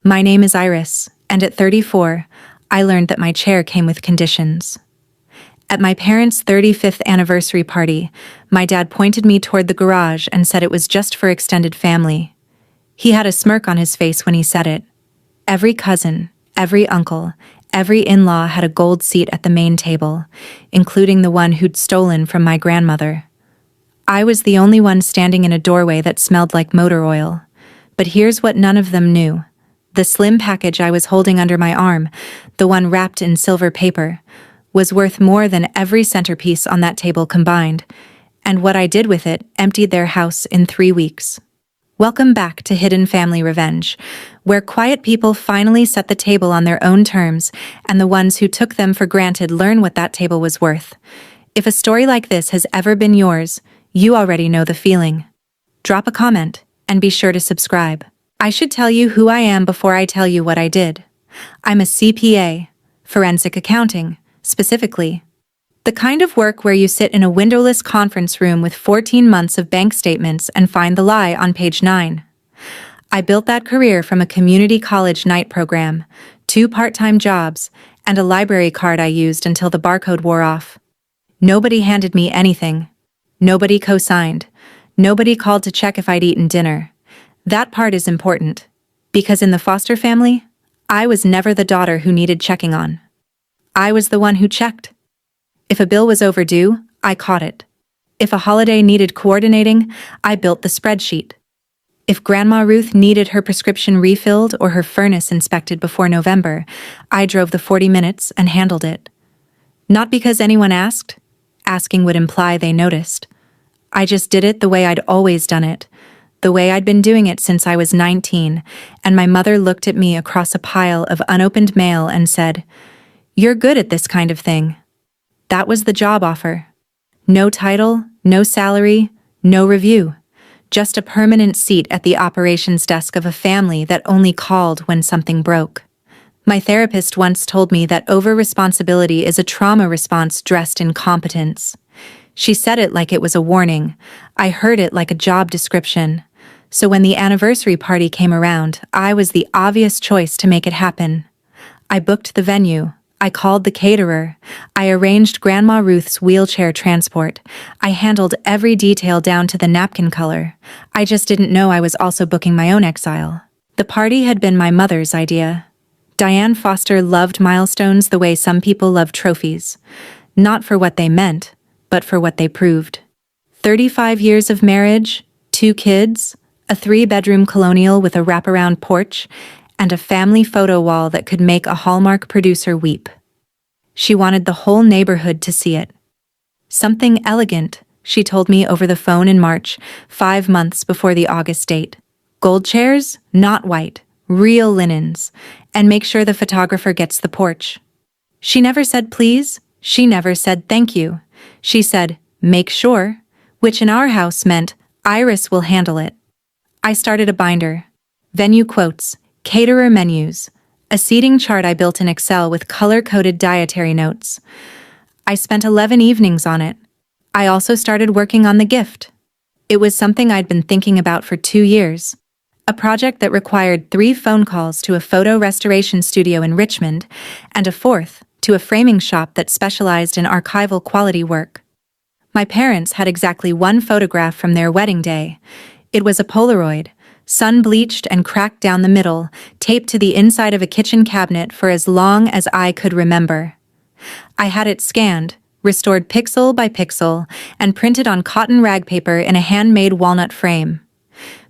My name is Iris, and at 34, I learned that my chair came with conditions. At my parents' 35th anniversary party, my dad pointed me toward the garage and said it was just for extended family. He had a smirk on his face when he said it. Every cousin, every uncle, every in-law had a gold seat at the main table, including the one who'd stolen from my grandmother. I was the only one standing in a doorway that smelled like motor oil. But here's what none of them knew. The slim package I was holding under my arm, the one wrapped in silver paper, was worth more than every centerpiece on that table combined, and what I did with it emptied their house in 3 weeks. Welcome back to Hidden Family Revenge, where quiet people finally set the table on their own terms, and the ones who took them for granted learn what that table was worth. If a story like this has ever been yours, you already know the feeling. Drop a comment, and be sure to subscribe. I should tell you who I am before I tell you what I did. I'm a CPA, forensic accounting, specifically. The kind of work where you sit in a windowless conference room with 14 months of bank statements and find the lie on page 9. I built that career from a community college night program, 2 part-time jobs, and a library card I used until the barcode wore off. Nobody handed me anything. Nobody co-signed. Nobody called to check if I'd eaten dinner. That part is important, because in the foster family, I was never the daughter who needed checking on. I was the one who checked. If a bill was overdue, I caught it. If a holiday needed coordinating, I built the spreadsheet. If Grandma Ruth needed her prescription refilled or her furnace inspected before November, I drove the 40 minutes and handled it. Not because anyone asked. Asking would imply they noticed. I just did it the way I'd always done it, the way I'd been doing it since I was 19, and my mother looked at me across a pile of unopened mail and said, "You're good at this kind of thing." That was the job offer. No title, no salary, no review. Just a permanent seat at the operations desk of a family that only called when something broke. My therapist once told me that over-responsibility is a trauma response dressed in competence. She said it like it was a warning. I heard it like a job description. So when the anniversary party came around, I was the obvious choice to make it happen. I booked the venue. I called the caterer. I arranged Grandma Ruth's wheelchair transport. I handled every detail down to the napkin color. I just didn't know I was also booking my own exile. The party had been my mother's idea. Diane Foster loved milestones the way some people love trophies. Not for what they meant, but for what they proved. 35 years of marriage, 2 kids, a 3-bedroom colonial with a wraparound porch, and a family photo wall that could make a Hallmark producer weep. She wanted the whole neighborhood to see it. Something elegant, she told me over the phone in March, 5 months before the August date. Gold chairs, not white, real linens, and make sure the photographer gets the porch. She never said please, she never said thank you. She said, make sure, which in our house meant, Iris will handle it. I started a binder. Venue quotes, caterer menus, a seating chart I built in Excel with color-coded dietary notes. I spent 11 evenings on it. I also started working on the gift. It was something I'd been thinking about for 2 years. A project that required 3 phone calls to a photo restoration studio in Richmond and a 4th to a framing shop that specialized in archival quality work. My parents had exactly 1 photograph from their wedding day. It was a Polaroid, sun-bleached and cracked down the middle, taped to the inside of a kitchen cabinet for as long as I could remember. I had it scanned, restored pixel by pixel, and printed on cotton rag paper in a handmade walnut frame.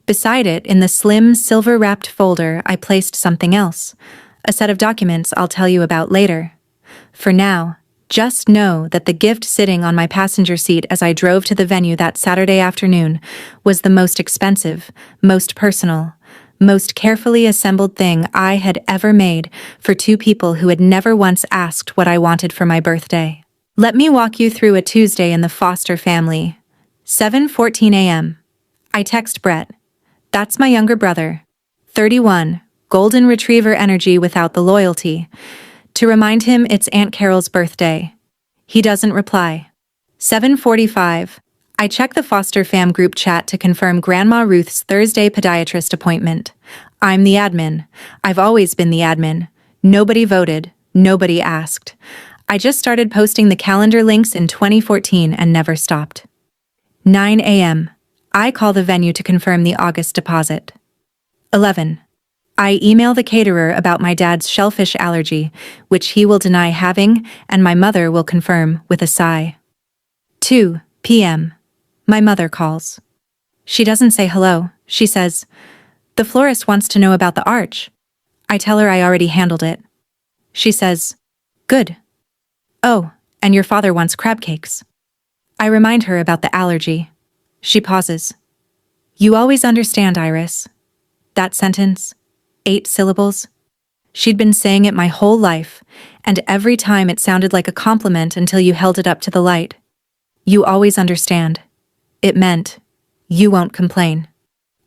Beside it, in the slim, silver-wrapped folder, I placed something else, a set of documents I'll tell you about later. For now, just know that the gift sitting on my passenger seat as I drove to the venue that Saturday afternoon was the most expensive, most personal, most carefully assembled thing I had ever made for 2 people who had never once asked what I wanted for my birthday. Let me walk you through a Tuesday in the Foster family. 7:14 a.m. I text Brett. That's my younger brother. 31, golden retriever energy without the loyalty. To remind him it's Aunt Carol's birthday. He doesn't reply. 7:45. I check the Foster Fam group chat to confirm Grandma Ruth's Thursday podiatrist appointment. I'm the admin. I've always been the admin. Nobody voted. Nobody asked. I just started posting the calendar links in 2014 and never stopped. 9 a.m. I call the venue to confirm the August deposit. 11. I email the caterer about my dad's shellfish allergy, which he will deny having, and my mother will confirm with a sigh. 2 p.m. My mother calls. She doesn't say hello. She says, "The florist wants to know about the arch." I tell her I already handled it. She says, "Good. Oh, and your father wants crab cakes." I remind her about the allergy. She pauses. "You always understand, Iris." That sentence, 8 syllables. She'd been saying it my whole life, and every time it sounded like a compliment until you held it up to the light. You always understand. It meant, you won't complain.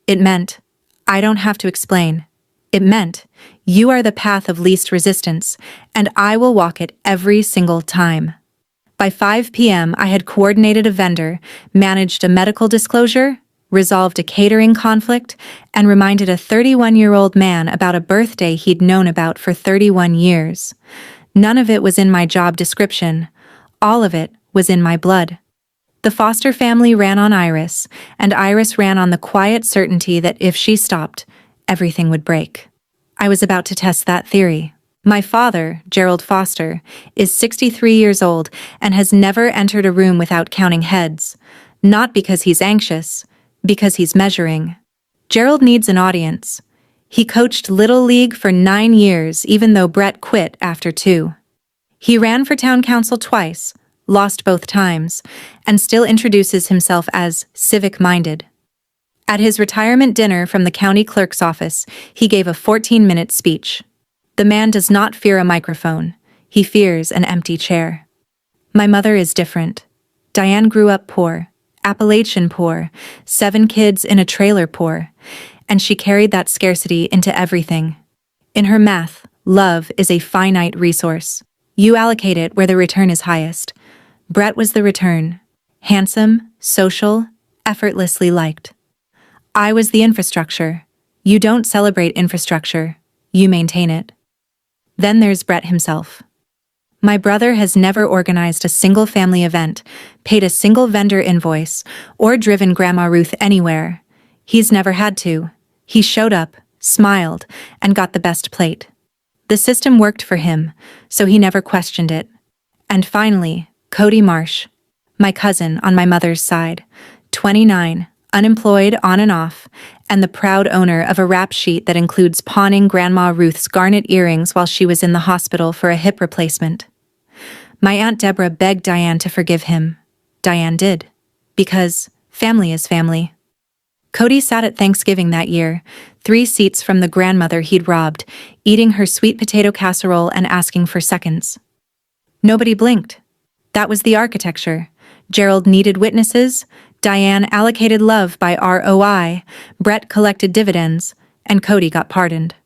It meant, I don't have to explain. It meant, you are the path of least resistance, and I will walk it every single time. By 5 p.m., I had coordinated a vendor, managed a medical disclosure, resolved a catering conflict, and reminded a 31-year-old man about a birthday he'd known about for 31 years. None of it was in my job description. All of it was in my blood. The Foster family ran on Iris, and Iris ran on the quiet certainty that if she stopped, everything would break. I was about to test that theory. My father, Gerald Foster, is 63 years old and has never entered a room without counting heads. Not because he's anxious, because he's measuring. Gerald needs an audience. He coached Little League for 9 years, even though Brett quit after 2. He ran for town council twice, lost both times, and still introduces himself as civic-minded. At his retirement dinner from the county clerk's office, he gave a 14-minute speech. The man does not fear a microphone. He fears an empty chair. My mother is different. Diane grew up poor, Appalachian poor, 7 kids in a trailer poor, and she carried that scarcity into everything. In her math, love is a finite resource. You allocate it where the return is highest. Brett was the return. Handsome, social, effortlessly liked. I was the infrastructure. You don't celebrate infrastructure. You maintain it. Then there's Brett himself. My brother has never organized a single family event, paid a single vendor invoice, or driven Grandma Ruth anywhere. He's never had to. He showed up, smiled, and got the best plate. The system worked for him, so he never questioned it. And finally, Cody Marsh, my cousin on my mother's side, 29, unemployed on and off, and the proud owner of a rap sheet that includes pawning Grandma Ruth's garnet earrings while she was in the hospital for a hip replacement. My Aunt Deborah begged Diane to forgive him. Diane did, because family is family. Cody sat at Thanksgiving that year, 3 seats from the grandmother he'd robbed, eating her sweet potato casserole and asking for seconds. Nobody blinked. That was the architecture. Gerald needed witnesses, Diane allocated love by ROI, Brett collected dividends, and Cody got pardoned.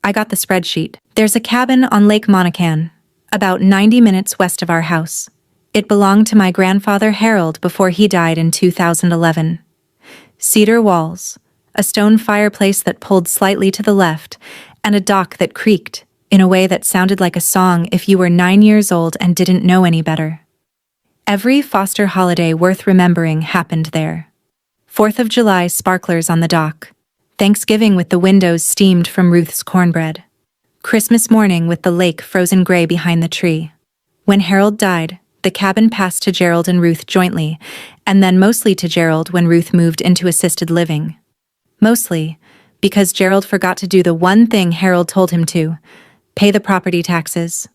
I got the spreadsheet. There's a cabin on Lake Monacan, about 90 minutes west of our house. It belonged to my grandfather Harold before he died in 2011. Cedar walls, a stone fireplace that pulled slightly to the left, and a dock that creaked in a way that sounded like a song if you were 9 years old and didn't know any better. Every Foster holiday worth remembering happened there. 4th of July sparklers on the dock. Thanksgiving with the windows steamed from Ruth's cornbread. Christmas morning with the lake frozen gray behind the tree. When Harold died, the cabin passed to Gerald and Ruth jointly, and then mostly to Gerald when Ruth moved into assisted living. Mostly because Gerald forgot to do the one thing Harold told him to, pay the property taxes.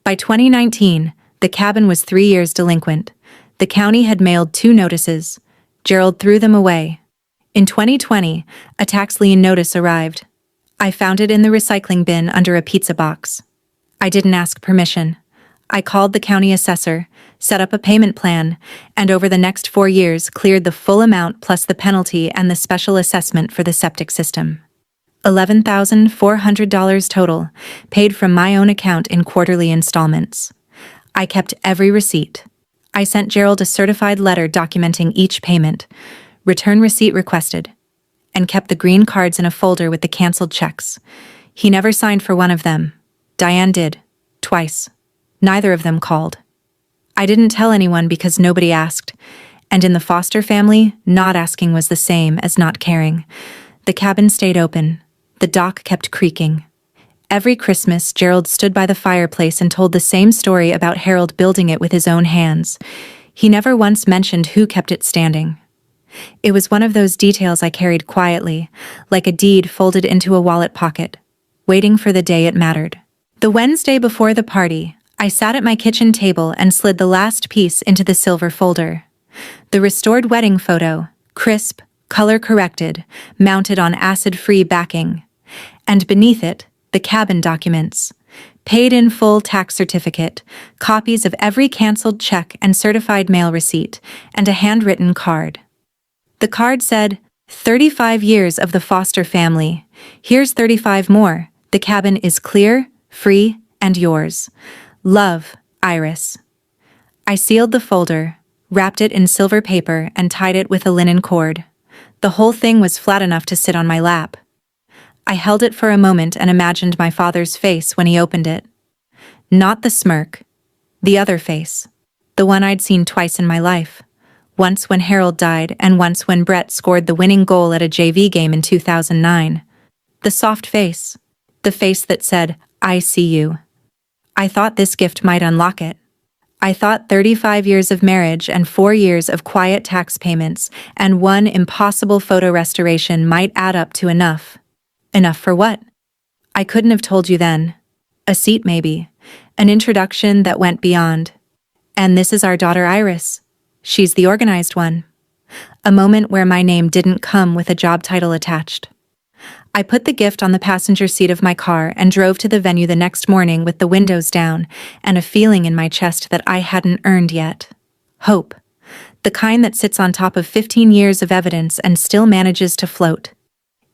By 2019, the cabin was 3 years delinquent. The county had mailed 2 notices. Gerald threw them away. In 2020, a tax lien notice arrived. I found it in the recycling bin under a pizza box. I didn't ask permission. I called the county assessor, set up a payment plan, and over the next 4 years cleared the full amount plus the penalty and the special assessment for the septic system. $11,400 total, paid from my own account in quarterly installments. I kept every receipt. I sent Gerald a certified letter documenting each payment. Return receipt requested. and kept the green cards in a folder with the canceled checks. He never signed for one of them. Diane did. Twice. Neither of them called. I didn't tell anyone because nobody asked. And in the Foster family, not asking was the same as not caring. The cabin stayed open. The dock kept creaking. Every Christmas, Gerald stood by the fireplace and told the same story about Harold building it with his own hands. He never once mentioned who kept it standing. It was one of those details I carried quietly, like a deed folded into a wallet pocket, waiting for the day it mattered. The Wednesday before the party, I sat at my kitchen table and slid the last piece into the silver folder. The restored wedding photo, crisp, color-corrected, mounted on acid-free backing. And beneath it, the cabin documents. Paid in full tax certificate, copies of every canceled check and certified mail receipt, and a handwritten card. The card said, 35 years of the Foster family. Here's 35 more. The cabin is clear, free, and yours. Love, Iris. I sealed the folder, wrapped it in silver paper, and tied it with a linen cord. The whole thing was flat enough to sit on my lap. I held it for a moment and imagined my father's face when he opened it. Not the smirk. The other face. The one I'd seen twice in my life. Once when Harold died and once when Brett scored the winning goal at a JV game in 2009. The soft face. The face that said, I see you. I thought this gift might unlock it. I thought 35 years of marriage and 4 years of quiet tax payments and one impossible photo restoration might add up to enough. Enough for what? I couldn't have told you then. A seat maybe. An introduction that went beyond. And this is our daughter Iris. She's the organized one. A moment where my name didn't come with a job title attached. I put the gift on the passenger seat of my car and drove to the venue the next morning with the windows down and a feeling in my chest that I hadn't earned yet. Hope. The kind that sits on top of 15 years of evidence and still manages to float.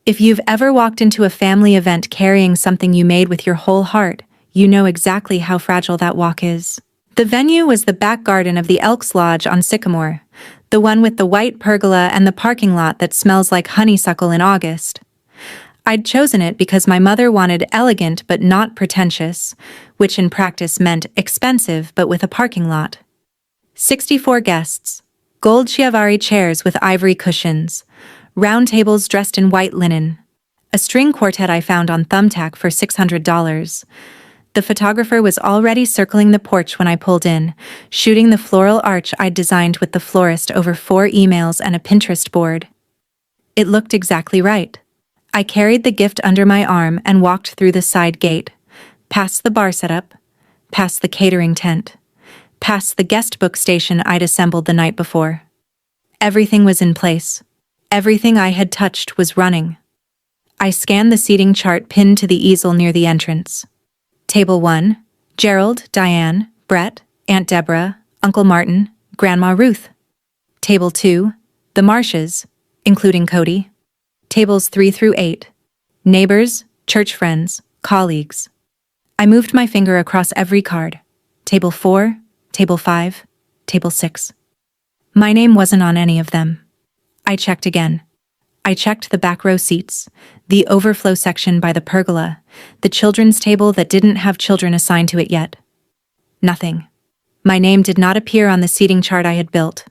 If you've ever walked into a family event carrying something you made with your whole heart, you know exactly how fragile that walk is. The venue was the back garden of the Elks Lodge on Sycamore, the one with the white pergola and the parking lot that smells like honeysuckle in August. I'd chosen it because my mother wanted elegant but not pretentious, which in practice meant expensive but with a parking lot. 64 guests, gold Chiavari chairs with ivory cushions, round tables dressed in white linen, a string quartet I found on Thumbtack for $600. The photographer was already circling the porch when I pulled in, shooting the floral arch I'd designed with the florist over 4 emails and a Pinterest board. It looked exactly right. I carried the gift under my arm and walked through the side gate, past the bar setup, past the catering tent, past the guest book station I'd assembled the night before. Everything was in place. Everything I had touched was running. I scanned the seating chart pinned to the easel near the entrance. Table 1, Gerald, Diane, Brett, Aunt Deborah, Uncle Martin, Grandma Ruth. Table 2, the Marshes, including Cody. Tables 3 through 8, neighbors, church friends, colleagues. I moved my finger across every card. Table 4, Table 5, Table 6. My name wasn't on any of them. I checked again. I checked the back row seats, the overflow section by the pergola, the children's table that didn't have children assigned to it yet. Nothing. My name did not appear on the seating chart I had built.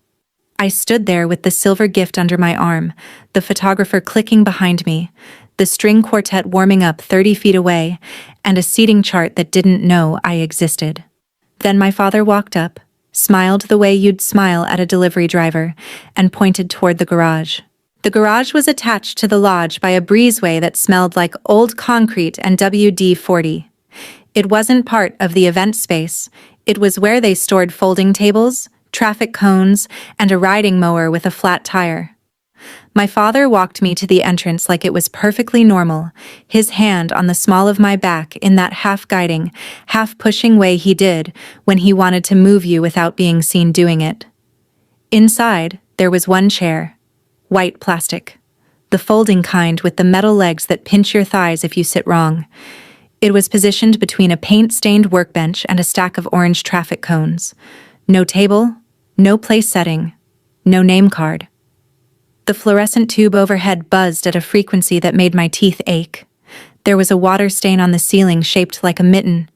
I stood there with the silver gift under my arm, the photographer clicking behind me, the string quartet warming up 30 feet away, and a seating chart that didn't know I existed. Then my father walked up, smiled the way you'd smile at a delivery driver, and pointed toward the garage. The garage was attached to the lodge by a breezeway that smelled like old concrete and WD-40. It wasn't part of the event space. It was where they stored folding tables, traffic cones, and a riding mower with a flat tire. My father walked me to the entrance like it was perfectly normal, his hand on the small of my back in that half-guiding, half-pushing way he did when he wanted to move you without being seen doing it. Inside, there was one chair. White plastic. The folding kind with the metal legs that pinch your thighs if you sit wrong. It was positioned between a paint-stained workbench and a stack of orange traffic cones. No table, no place setting, no name card. The fluorescent tube overhead buzzed at a frequency that made my teeth ache. There was a water stain on the ceiling shaped like a mitten.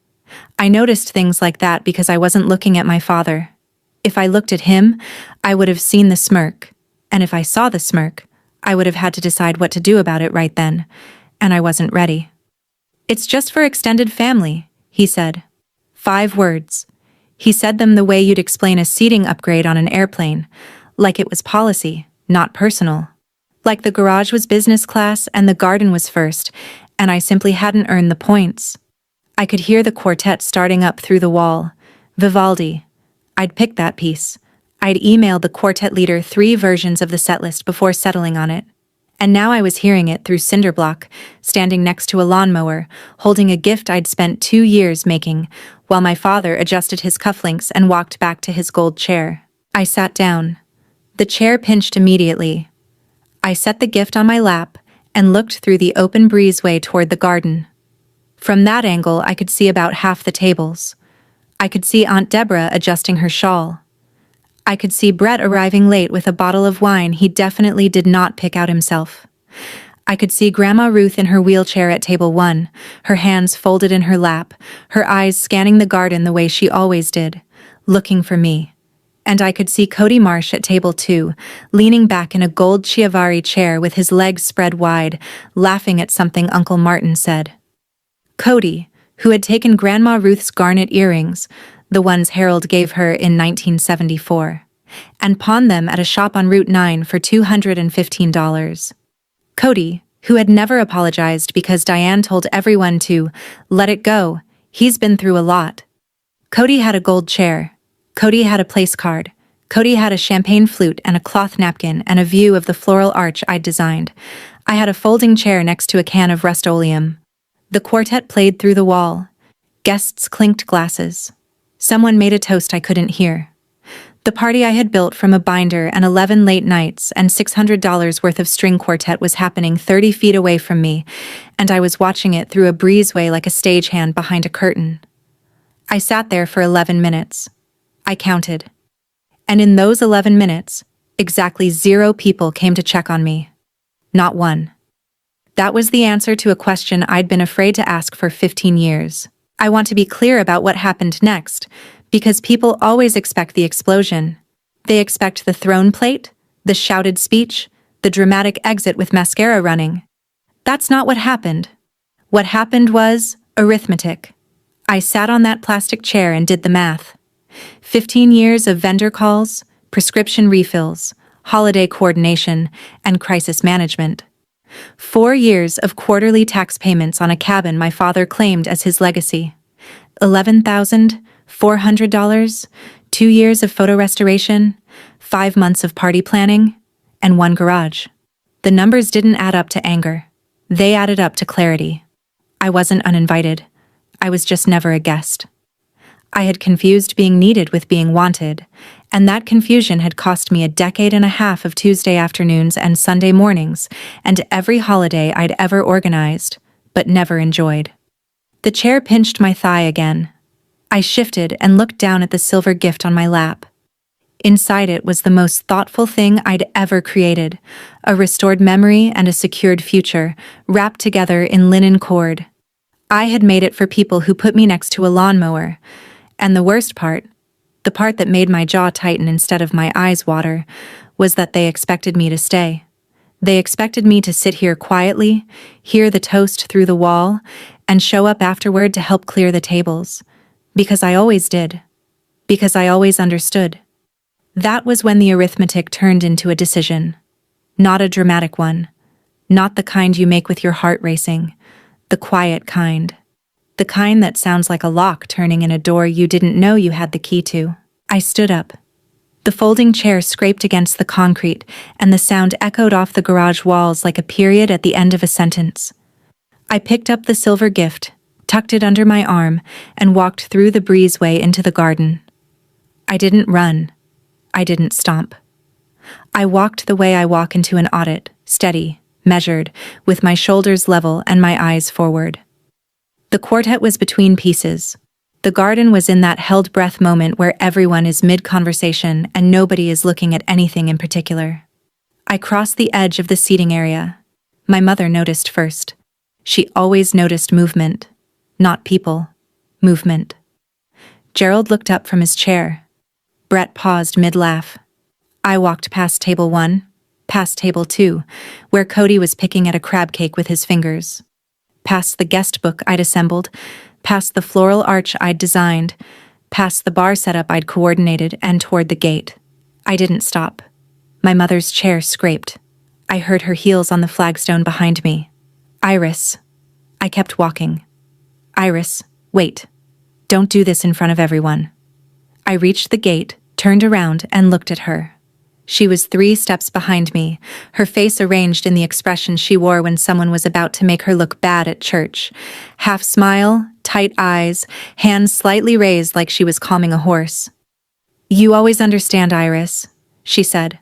I noticed things like that because I wasn't looking at my father. If I looked at him, I would have seen the smirk. And if I saw the smirk, I would have had to decide what to do about it right then. And I wasn't ready. "It's just for extended family," he said. 5 words. He said them the way you'd explain a seating upgrade on an airplane, like it was policy, not personal. Like the garage was business class and the garden was first, and I simply hadn't earned the points. I could hear the quartet starting up through the wall. Vivaldi. I'd picked that piece. I'd emailed the quartet leader 3 versions of the setlist before settling on it. And now I was hearing it through Cinderblock, standing next to a lawnmower, holding a gift I'd spent 2 years making, while my father adjusted his cufflinks and walked back to his gold chair. I sat down. The chair pinched immediately. I set the gift on my lap and looked through the open breezeway toward the garden. From that angle, I could see about half the tables. I could see Aunt Deborah adjusting her shawl. I could see Brett arriving late with a bottle of wine he definitely did not pick out himself. I could see Grandma Ruth in her wheelchair at table 1, her hands folded in her lap, her eyes scanning the garden the way she always did, looking for me. And I could see Cody Marsh at table 2, leaning back in a gold Chiavari chair with his legs spread wide, laughing at something Uncle Martin said. Cody, who had taken Grandma Ruth's garnet earrings, the ones Harold gave her in 1974, and pawned them at a shop on Route 9 for $215. Cody, who had never apologized because Diane told everyone to let it go, he's been through a lot. Cody had a gold chair. Cody had a place card. Cody had a champagne flute and a cloth napkin and a view of the floral arch I'd designed. I had a folding chair next to a can of Rust-Oleum. The quartet played through the wall. Guests clinked glasses. Someone made a toast I couldn't hear. The party I had built from a binder and 11 late nights and $600 worth of string quartet was happening 30 feet away from me, and I was watching it through a breezeway like a stagehand behind a curtain. I sat there for 11 minutes. I counted. And in those 11 minutes, exactly 0 people came to check on me. Not one. That was the answer to a question I'd been afraid to ask for 15 years. I want to be clear about what happened next, because people always expect the explosion. They expect the throne plate, the shouted speech, the dramatic exit with mascara running. That's not what happened. What happened was arithmetic. I sat on that plastic chair and did the math. 15 years of vendor calls, prescription refills, holiday coordination, and crisis management. 4 years of quarterly tax payments on a cabin my father claimed as his legacy. $11,400, 2 years of photo restoration, 5 months of party planning, and 1 garage. The numbers didn't add up to anger. They added up to clarity. I wasn't uninvited. I was just never a guest. I had confused being needed with being wanted, and that confusion had cost me a decade and a half of Tuesday afternoons and Sunday mornings, and every holiday I'd ever organized, but never enjoyed. The chair pinched my thigh again. I shifted and looked down at the silver gift on my lap. Inside it was the most thoughtful thing I'd ever created, a restored memory and a secured future, wrapped together in linen cord. I had made it for people who put me next to a lawnmower, and the worst part, the part that made my jaw tighten instead of my eyes water, was that they expected me to stay. They expected me to sit here quietly, hear the toast through the wall, and show up afterward to help clear the tables. Because I always did. Because I always understood. That was when the arithmetic turned into a decision. Not a dramatic one. Not the kind you make with your heart racing. The quiet kind. The kind that sounds like a lock turning in a door you didn't know you had the key to. I stood up. The folding chair scraped against the concrete, and the sound echoed off the garage walls like a period at the end of a sentence. I picked up the silver gift, tucked it under my arm, and walked through the breezeway into the garden. I didn't run. I didn't stomp. I walked the way I walk into an audit, steady, measured, with my shoulders level and my eyes forward. The quartet was between pieces. The garden was in that held breath moment where everyone is mid-conversation and nobody is looking at anything in particular. I crossed the edge of the seating area. My mother noticed first. She always noticed movement. Not people. Movement. Gerald looked up from his chair. Brett paused mid-laugh. I walked past table 1, past table 2, where Cody was picking at a crab cake with his fingers. Past the guest book I'd assembled, past the floral arch I'd designed, past the bar setup I'd coordinated, and toward the gate. I didn't stop. My mother's chair scraped. I heard her heels on the flagstone behind me. Iris. I kept walking. Iris, wait. Don't do this in front of everyone. I reached the gate, turned around, and looked at her. She was 3 steps behind me, her face arranged in the expression she wore when someone was about to make her look bad at church. Half smile, tight eyes, hands slightly raised like she was calming a horse. You always understand, Iris, she said,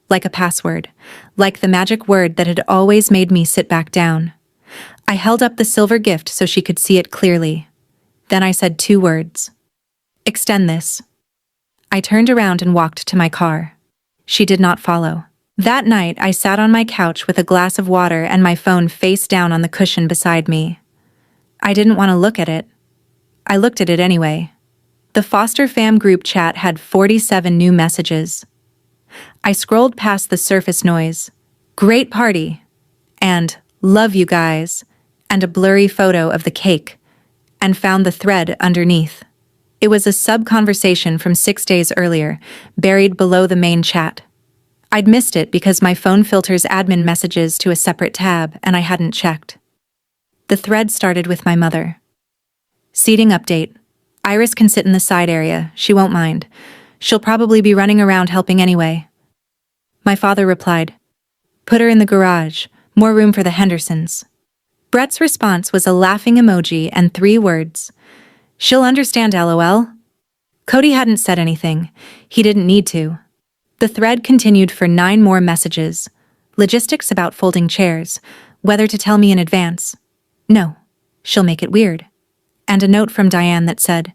like a password, like the magic word that had always made me sit back down. I held up the silver gift so she could see it clearly. Then I said 2 words. Extend this. I turned around and walked to my car. She did not follow. That night, I sat on my couch with a glass of water and my phone face down on the cushion beside me. I didn't want to look at it. I looked at it anyway. The Foster Fam group chat had 47 new messages. I scrolled past the surface noise, "Great party," and "Love you guys," and a blurry photo of the cake, and found the thread underneath. It was a sub-conversation from 6 days earlier, buried below the main chat. I'd missed it because my phone filters admin messages to a separate tab and I hadn't checked. The thread started with my mother. Seating update. Iris can sit in the side area, she won't mind. She'll probably be running around helping anyway. My father replied, "Put her in the garage, more room for the Hendersons." Brett's response was a laughing emoji and 3 words. "She'll understand, LOL." Cody hadn't said anything. He didn't need to. The thread continued for 9 more messages. Logistics about folding chairs. Whether to tell me in advance. No. She'll make it weird. And a note from Diane that said,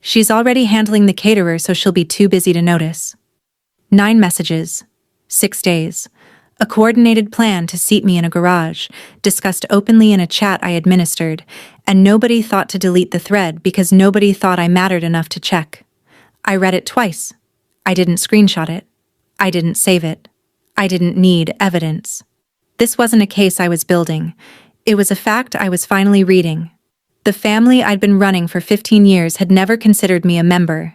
"She's already handling the caterer so she'll be too busy to notice." 9 messages. 6 days. A coordinated plan to seat me in a garage, discussed openly in a chat I administered, and nobody thought to delete the thread because nobody thought I mattered enough to check. I read it twice. I didn't screenshot it. I didn't save it. I didn't need evidence. This wasn't a case I was building. It was a fact I was finally reading. The family I'd been running for 15 years had never considered me a member.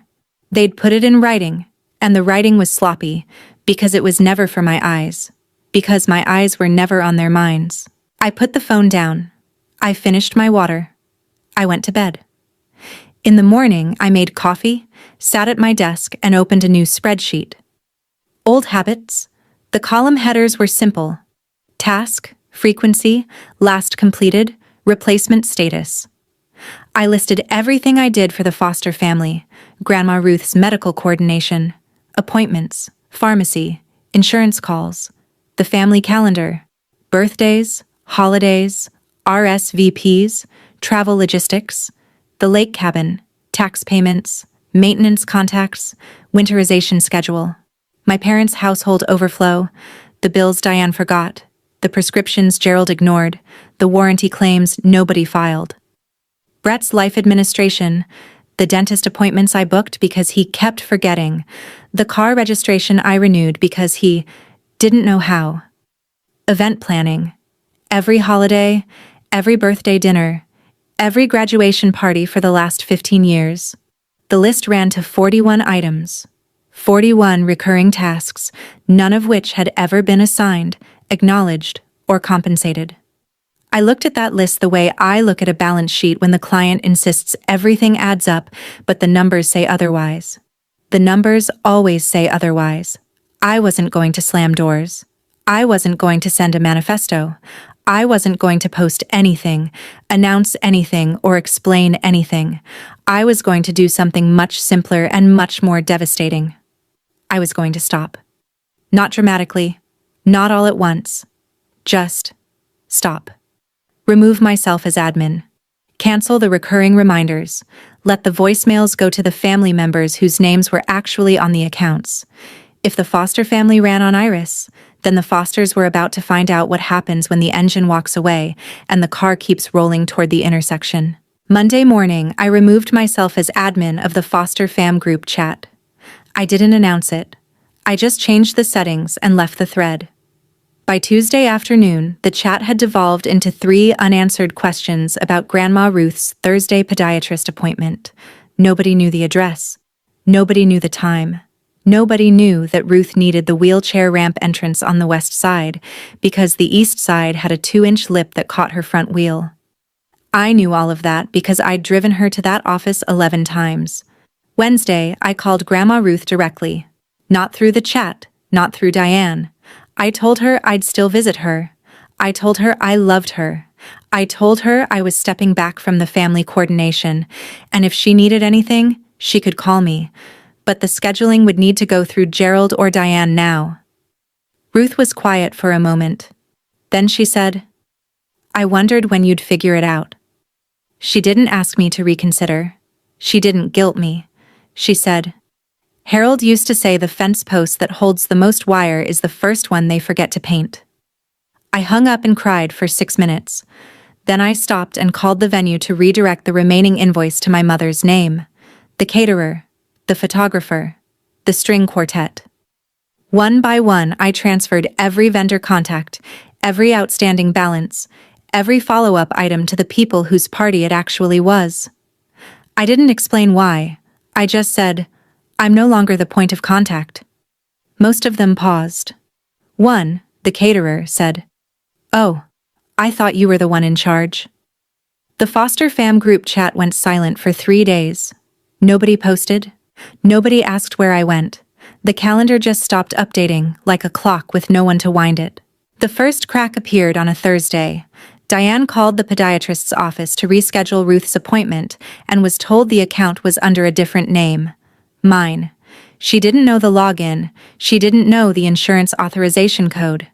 They'd put it in writing, and the writing was sloppy, because it was never for my eyes. Because my eyes were never on their minds. I put the phone down. I finished my water. I went to bed. In the morning, I made coffee, sat at my desk, and opened a new spreadsheet. Old habits. The column headers were simple. Task, frequency, last completed, replacement status. I listed everything I did for the Foster family, Grandma Ruth's medical coordination, appointments, pharmacy, insurance calls, the family calendar, birthdays, holidays, RSVPs, travel logistics, the lake cabin, tax payments, maintenance contacts, winterization schedule, my parents' household overflow, the bills Diane forgot, the prescriptions Gerald ignored, the warranty claims nobody filed. Brett's life administration, the dentist appointments I booked because he kept forgetting, the car registration I renewed because he didn't know how. Event planning. Every holiday, every birthday dinner, every graduation party for the last 15 years. The list ran to 41 items. 41 recurring tasks, none of which had ever been assigned, acknowledged, or compensated. I looked at that list the way I look at a balance sheet when the client insists everything adds up, but the numbers say otherwise. The numbers always say otherwise. I wasn't going to slam doors. I wasn't going to send a manifesto. I wasn't going to post anything, announce anything, or explain anything. I was going to do something much simpler and much more devastating. I was going to stop. Not dramatically, not all at once. Just stop. Remove myself as admin. Cancel the recurring reminders. Let the voicemails go to the family members whose names were actually on the accounts. If the Foster family ran on Iris, then the Fosters were about to find out what happens when the engine walks away and the car keeps rolling toward the intersection. Monday morning, I removed myself as admin of the Foster fam group chat. I didn't announce it. I just changed the settings and left the thread. By Tuesday afternoon, the chat had devolved into 3 unanswered questions about Grandma Ruth's Thursday podiatrist appointment. Nobody knew the address. Nobody knew the time. Nobody knew that Ruth needed the wheelchair ramp entrance on the west side because the east side had a 2-inch lip that caught her front wheel. I knew all of that because I'd driven her to that office 11 times. Wednesday, I called Grandma Ruth directly. Not through the chat, not through Diane. I told her I'd still visit her. I told her I loved her. I told her I was stepping back from the family coordination, and if she needed anything, she could call me. But the scheduling would need to go through Gerald or Diane now. Ruth was quiet for a moment. Then she said, "I wondered when you'd figure it out." She didn't ask me to reconsider. She didn't guilt me. She said, "Harold used to say the fence post that holds the most wire is the first one they forget to paint." I hung up and cried for 6 minutes. Then I stopped and called the venue to redirect the remaining invoice to my mother's name, the caterer, the photographer, the string quartet. One by one, I transferred every vendor contact, every outstanding balance, every follow-up item to the people whose party it actually was. I didn't explain why. I just said, "I'm no longer the point of contact." Most of them paused. One, the caterer, said, "Oh, I thought you were the one in charge." The Foster fam group chat went silent for 3 days. Nobody posted. Nobody asked where I went. The calendar just stopped updating, like a clock with no one to wind it. The first crack appeared on a Thursday. Diane called the podiatrist's office to reschedule Ruth's appointment and was told the account was under a different name. Mine. She didn't know the login. She didn't know the insurance authorization code.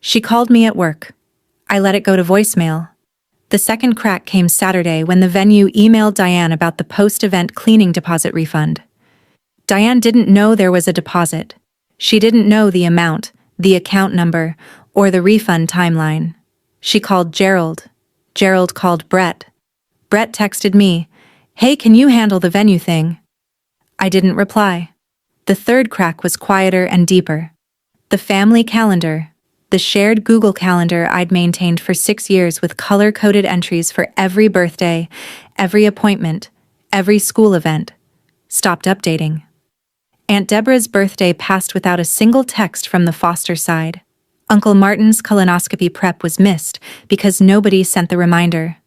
She called me at work. I let it go to voicemail. The second crack came Saturday when the venue emailed Diane about the post-event cleaning deposit refund. Diane didn't know there was a deposit. She didn't know the amount, the account number, or the refund timeline. She called Gerald. Gerald called Brett. Brett texted me, "Hey, can you handle the venue thing?" I didn't reply. The third crack was quieter and deeper. The family calendar, the shared Google Calendar I'd maintained for 6 years with color-coded entries for every birthday, every appointment, every school event, stopped updating. Aunt Deborah's birthday passed without a single text from the Foster side. Uncle Martin's colonoscopy prep was missed because nobody sent the reminder.